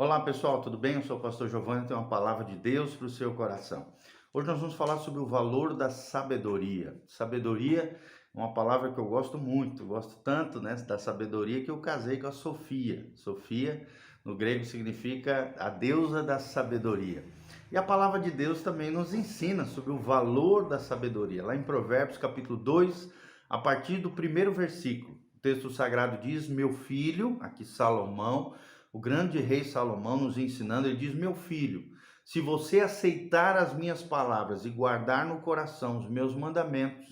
Olá pessoal, tudo bem? Eu sou o pastor Giovanni e tenho uma palavra de Deus para o seu coração. Hoje nós vamos falar sobre o valor da sabedoria. Sabedoria é uma palavra que eu gosto muito, gosto tanto, né, da sabedoria que eu casei com a Sofia. Sofia, no grego, significa a deusa da sabedoria. E a palavra de Deus também nos ensina sobre o valor da sabedoria. Lá em Provérbios capítulo 2, a partir do primeiro versículo, o texto sagrado diz: meu filho, aqui Salomão, o grande rei Salomão nos ensinando, ele diz: meu filho, se você aceitar as minhas palavras e guardar no coração os meus mandamentos,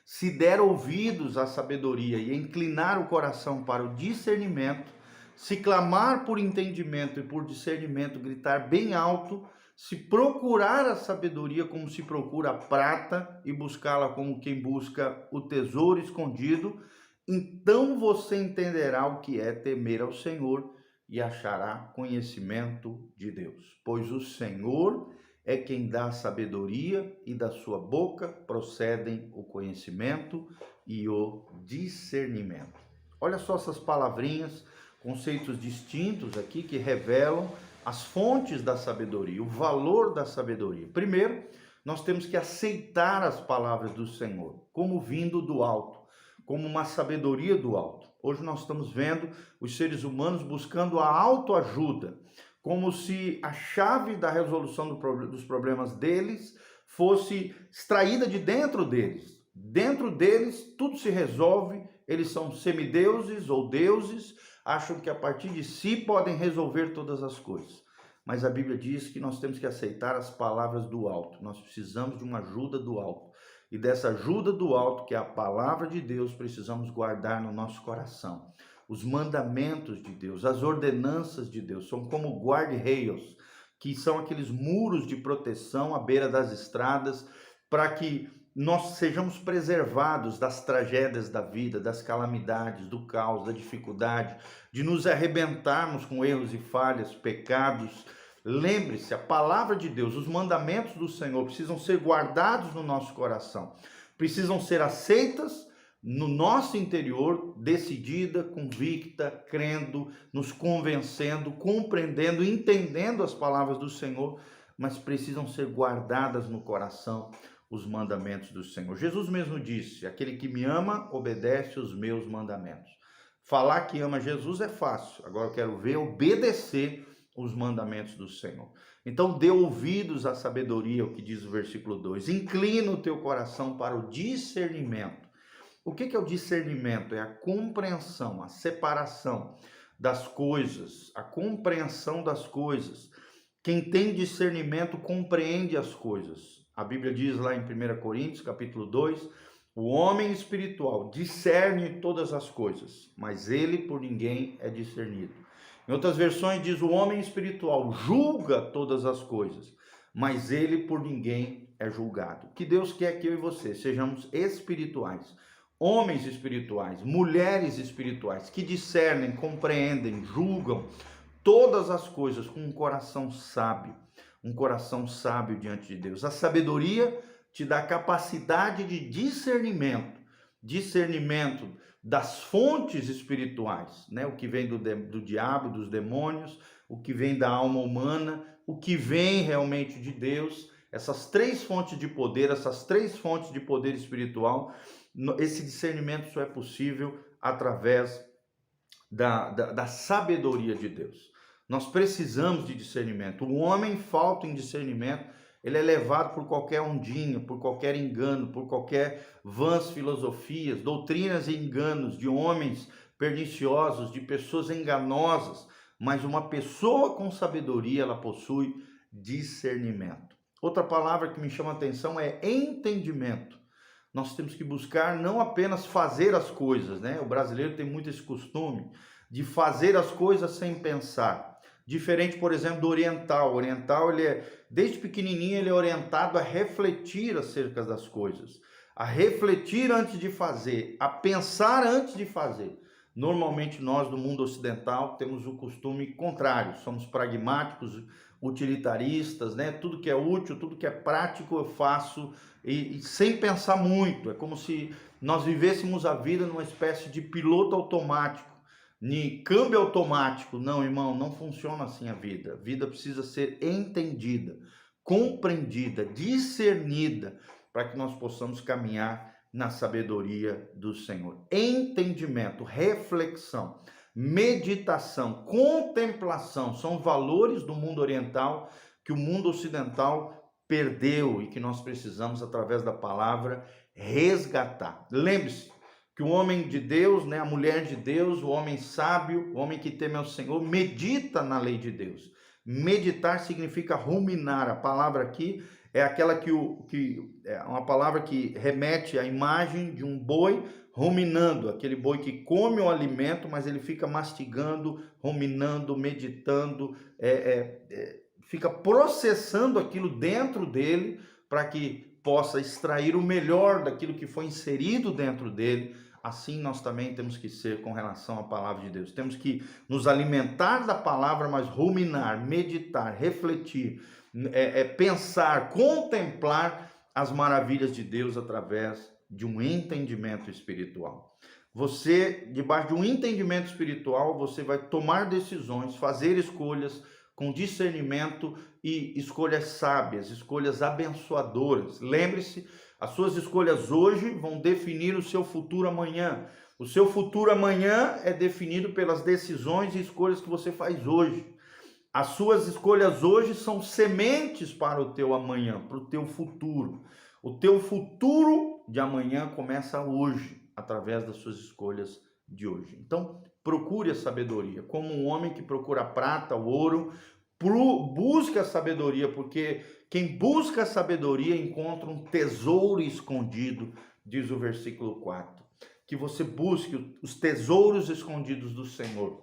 se der ouvidos à sabedoria e inclinar o coração para o discernimento, se clamar por entendimento e por discernimento, gritar bem alto, se procurar a sabedoria como se procura a prata e buscá-la como quem busca o tesouro escondido, então você entenderá o que é temer ao Senhor e achará conhecimento de Deus. Pois o Senhor é quem dá sabedoria e da sua boca procedem o conhecimento e o discernimento. Olha só essas palavrinhas, conceitos distintos aqui que revelam as fontes da sabedoria, o valor da sabedoria. Primeiro, nós temos que aceitar as palavras do Senhor como vindo do alto, como uma sabedoria do alto. Hoje nós estamos vendo os seres humanos buscando a autoajuda, como se a chave da resolução dos problemas deles fosse extraída de dentro deles. Dentro deles tudo se resolve, eles são semideuses ou deuses, acham que a partir de si podem resolver todas as coisas. Mas a Bíblia diz que nós temos que aceitar as palavras do alto, nós precisamos de uma ajuda do alto. E dessa ajuda do alto, que é a palavra de Deus, precisamos guardar no nosso coração. Os mandamentos de Deus, as ordenanças de Deus, são como guarda-reios, que são aqueles muros de proteção à beira das estradas, para que nós sejamos preservados das tragédias da vida, das calamidades, do caos, da dificuldade, de nos arrebentarmos com erros e falhas, pecados. Lembre-se, a palavra de Deus, os mandamentos do Senhor precisam ser guardados no nosso coração, precisam ser aceitas no nosso interior, decidida, convicta, crendo, nos convencendo, compreendendo, entendendo as palavras do Senhor, mas precisam ser guardadas no coração os mandamentos do Senhor. Jesus mesmo disse: aquele que me ama, obedece os meus mandamentos. Falar que ama Jesus é fácil, agora eu quero ver obedecer os mandamentos do Senhor. Então dê ouvidos à sabedoria, o que diz o versículo 2. Inclina o teu coração para o discernimento. O que é o discernimento? É a compreensão, a separação das coisas, a compreensão das coisas. Quem tem discernimento compreende as coisas. A Bíblia diz lá em 1 Coríntios, capítulo 2, o homem espiritual discerne todas as coisas, mas ele por ninguém é discernido. Em outras versões diz: o homem espiritual julga todas as coisas, mas ele por ninguém é julgado. Que Deus quer que eu e você sejamos espirituais, homens espirituais, mulheres espirituais, que discernem, compreendem, julgam todas as coisas com um coração sábio diante de Deus. A sabedoria te dá capacidade de discernimento das fontes espirituais, né? O que vem do diabo, dos demônios, o que vem da alma humana, o que vem realmente de Deus. Essas três fontes de poder, espiritual, esse discernimento só é possível através da sabedoria de Deus. Nós precisamos de discernimento. O homem falta em discernimento, ele é levado por qualquer ondinha, por qualquer engano, por qualquer vãs filosofias, doutrinas e enganos de homens perniciosos, de pessoas enganosas. Mas uma pessoa com sabedoria, ela possui discernimento. Outra palavra que me chama a atenção é entendimento. Nós temos que buscar não apenas fazer as coisas, né? O brasileiro tem muito esse costume de fazer as coisas sem pensar. Diferente, por exemplo, do oriental. O oriental, desde pequenininho, ele é orientado a refletir acerca das coisas, a refletir antes de fazer, a pensar antes de fazer. Normalmente nós do mundo ocidental temos o costume contrário, somos pragmáticos, utilitaristas, né? Tudo que é útil, tudo que é prático eu faço e sem pensar muito. É como se nós vivêssemos a vida numa espécie de piloto automático, em câmbio automático. Não, irmão, não funciona assim a vida. A vida precisa ser entendida, compreendida, discernida, para que nós possamos caminhar na sabedoria do Senhor. Entendimento, reflexão, meditação, contemplação, são valores do mundo oriental que o mundo ocidental perdeu e que nós precisamos, através da palavra, resgatar. Lembre-se que o homem de Deus, né, a mulher de Deus, o homem sábio, o homem que teme ao Senhor, medita na lei de Deus. Meditar significa ruminar. A palavra aqui é aquela que é uma palavra que remete à imagem de um boi ruminando, aquele boi que come o alimento, mas ele fica mastigando, ruminando, meditando, fica processando aquilo dentro dele para que possa extrair o melhor daquilo que foi inserido dentro dele. Assim nós também temos que ser com relação à palavra de Deus. Temos que nos alimentar da palavra, mas ruminar, meditar, refletir, pensar, contemplar as maravilhas de Deus através de um entendimento espiritual. Você, debaixo de um entendimento espiritual, você vai tomar decisões, fazer escolhas com discernimento e escolhas sábias, escolhas abençoadoras. Lembre-se, as suas escolhas hoje vão definir o seu futuro amanhã. O seu futuro amanhã é definido pelas decisões e escolhas que você faz hoje. As suas escolhas hoje são sementes para o teu amanhã, para o teu futuro. O teu futuro de amanhã começa hoje, através das suas escolhas de hoje. Então, procure a sabedoria, como um homem que procura a prata, o ouro, busca a sabedoria, porque quem busca a sabedoria encontra um tesouro escondido, diz o versículo 4. Que você busque os tesouros escondidos do Senhor,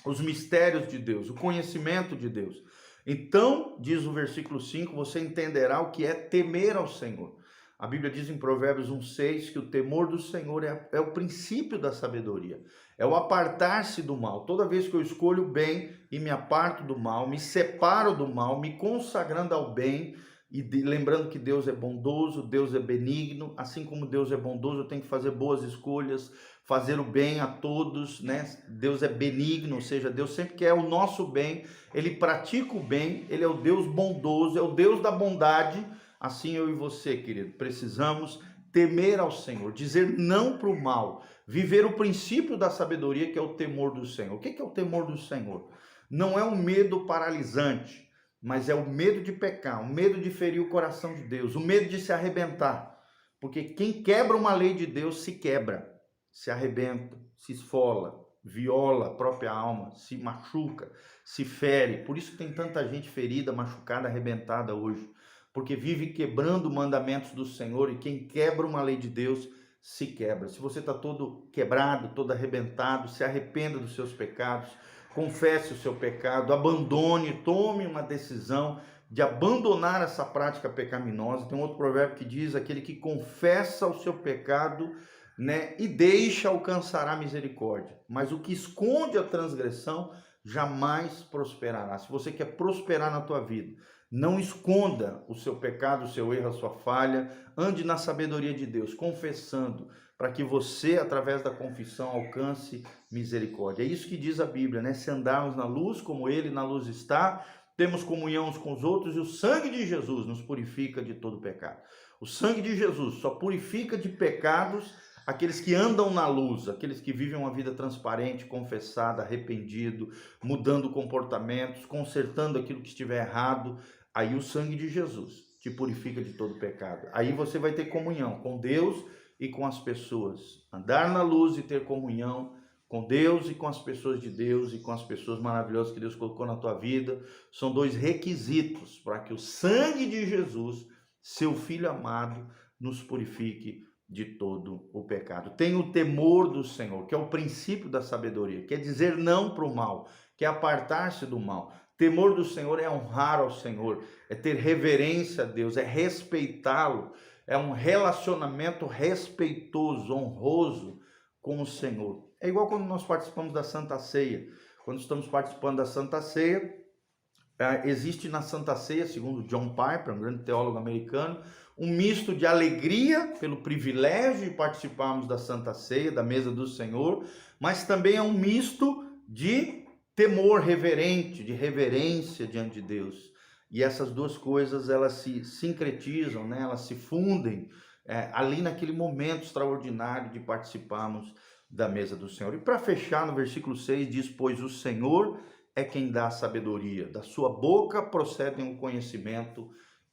os mistérios de Deus, o conhecimento de Deus. Então, diz o versículo 5, você entenderá o que é temer ao Senhor. A Bíblia diz em Provérbios 1,6 que o temor do Senhor é o princípio da sabedoria, é o apartar-se do mal. Toda vez que eu escolho o bem e me aparto do mal, me separo do mal, me consagrando ao bem, e lembrando que Deus é bondoso, Deus é benigno, assim como Deus é bondoso, eu tenho que fazer boas escolhas, fazer o bem a todos, né? Deus é benigno, ou seja, Deus sempre quer o nosso bem, Ele pratica o bem, Ele é o Deus bondoso, é o Deus da bondade. Assim eu e você, querido, precisamos temer ao Senhor, dizer não para o mal, viver o princípio da sabedoria, que é o temor do Senhor. O que é o temor do Senhor? Não é um medo paralisante, mas é o medo de pecar, o medo de ferir o coração de Deus, o medo de se arrebentar. Porque quem quebra uma lei de Deus se quebra, se arrebenta, se esfola, viola a própria alma, se machuca, se fere. Por isso que tem tanta gente ferida, machucada, arrebentada hoje. Porque vive quebrando mandamentos do Senhor, e quem quebra uma lei de Deus se quebra. Se você está todo quebrado, todo arrebentado, se arrependa dos seus pecados, confesse o seu pecado, abandone, tome uma decisão de abandonar essa prática pecaminosa. Tem um outro provérbio que diz: aquele que confessa o seu pecado, né, e deixa, alcançará misericórdia, mas o que esconde a transgressão jamais prosperará. Se você quer prosperar na tua vida, não esconda o seu pecado, o seu erro, a sua falha. Ande na sabedoria de Deus, confessando, para que você, através da confissão, alcance misericórdia. É isso que diz a Bíblia, né? Se andarmos na luz, como Ele na luz está, temos comunhão uns com os outros, e o sangue de Jesus nos purifica de todo pecado. O sangue de Jesus só purifica de pecados aqueles que andam na luz, aqueles que vivem uma vida transparente, confessada, arrependido, mudando comportamentos, consertando aquilo que estiver errado. Aí o sangue de Jesus te purifica de todo pecado. Aí você vai ter comunhão com Deus e com as pessoas. Andar na luz e ter comunhão com Deus e com as pessoas de Deus e com as pessoas maravilhosas que Deus colocou na tua vida são dois requisitos para que o sangue de Jesus, seu Filho amado, nos purifique de todo o pecado. Tenha o temor do Senhor, que é o princípio da sabedoria, quer dizer não para o mal, que é apartar-se do mal. Temor do Senhor é honrar ao Senhor, é ter reverência a Deus, é respeitá-lo, é um relacionamento respeitoso, honroso com o Senhor. É igual quando nós participamos da Santa Ceia. Quando estamos participando da Santa Ceia, existe na Santa Ceia, segundo John Piper, um grande teólogo americano, um misto de alegria pelo privilégio de participarmos da Santa Ceia, da mesa do Senhor, mas também é um misto de temor reverente, de reverência diante de Deus. E essas duas coisas, elas se sincretizam, né? Elas se fundem ali naquele momento extraordinário de participarmos da mesa do Senhor. E para fechar, no versículo 6 diz: pois o Senhor é quem dá a sabedoria, da sua boca procedem o conhecimento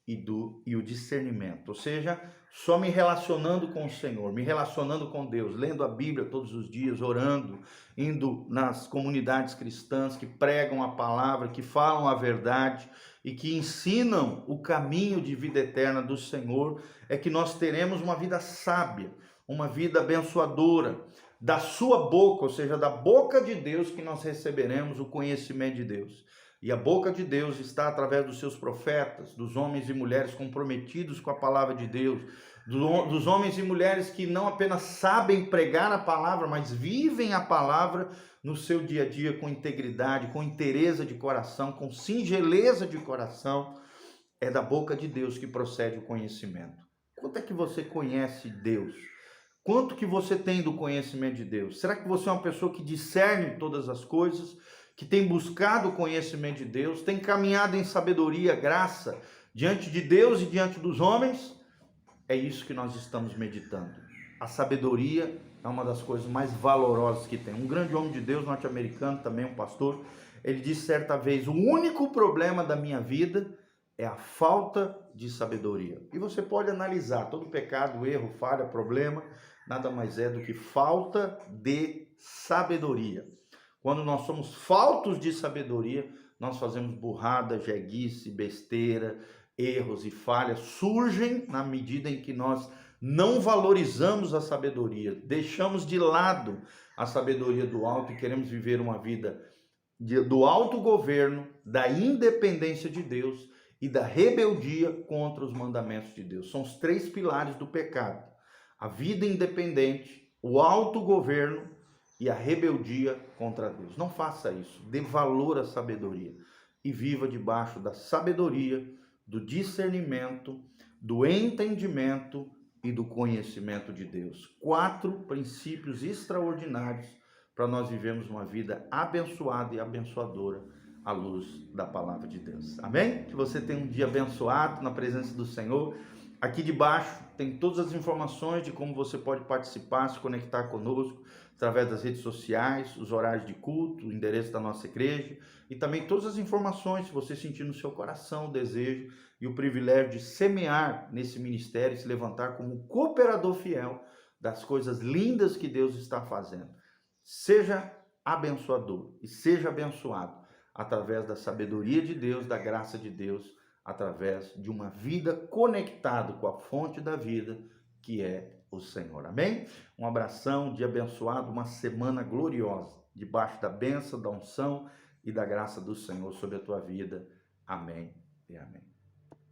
e o discernimento. Ou seja, só me relacionando com o Senhor, me relacionando com Deus, lendo a Bíblia todos os dias, orando, indo nas comunidades cristãs que pregam a palavra, que falam a verdade e que ensinam o caminho de vida eterna do Senhor, é que nós teremos uma vida sábia, uma vida abençoadora. Da sua boca, ou seja, da boca de Deus, que nós receberemos o conhecimento de Deus. E a boca de Deus está através dos seus profetas, dos homens e mulheres comprometidos com a palavra de Deus, dos homens e mulheres que não apenas sabem pregar a palavra, mas vivem a palavra no seu dia a dia com integridade, com inteireza de coração, com singeleza de coração. É da boca de Deus que procede o conhecimento. Quanto é que você conhece Deus? Quanto que você tem do conhecimento de Deus? Será que você é uma pessoa que discerne todas as coisas, que tem buscado o conhecimento de Deus, tem caminhado em sabedoria, graça, diante de Deus e diante dos homens? É isso que nós estamos meditando. A sabedoria é uma das coisas mais valorosas que tem. Um grande homem de Deus norte-americano, também um pastor, ele disse certa vez: o único problema da minha vida é a falta de sabedoria. E você pode analisar todo pecado, erro, falha, problema, nada mais é do que falta de sabedoria. Quando nós somos faltos de sabedoria, nós fazemos burrada, jeguice, besteira, erros e falhas surgem na medida em que nós não valorizamos a sabedoria, deixamos de lado a sabedoria do alto e queremos viver uma vida do autogoverno, da independência de Deus e da rebeldia contra os mandamentos de Deus. São os três pilares do pecado: a vida independente, o autogoverno e a rebeldia contra Deus. Não faça isso. Dê valor à sabedoria e viva debaixo da sabedoria, do discernimento, do entendimento e do conhecimento de Deus. 4 princípios extraordinários para nós vivermos uma vida abençoada e abençoadora à luz da palavra de Deus. Amém? Que você tenha um dia abençoado na presença do Senhor. Aqui debaixo tem todas as informações de como você pode participar, se conectar conosco através das redes sociais, os horários de culto, o endereço da nossa igreja e também todas as informações, se você sentir no seu coração o desejo e o privilégio de semear nesse ministério e se levantar como cooperador fiel das coisas lindas que Deus está fazendo. Seja abençoador e seja abençoado através da sabedoria de Deus, da graça de Deus, através de uma vida conectada com a fonte da vida, que é o Senhor. Amém? Um abração, um dia abençoado, uma semana gloriosa, debaixo da bênção, da unção e da graça do Senhor sobre a tua vida. Amém e amém.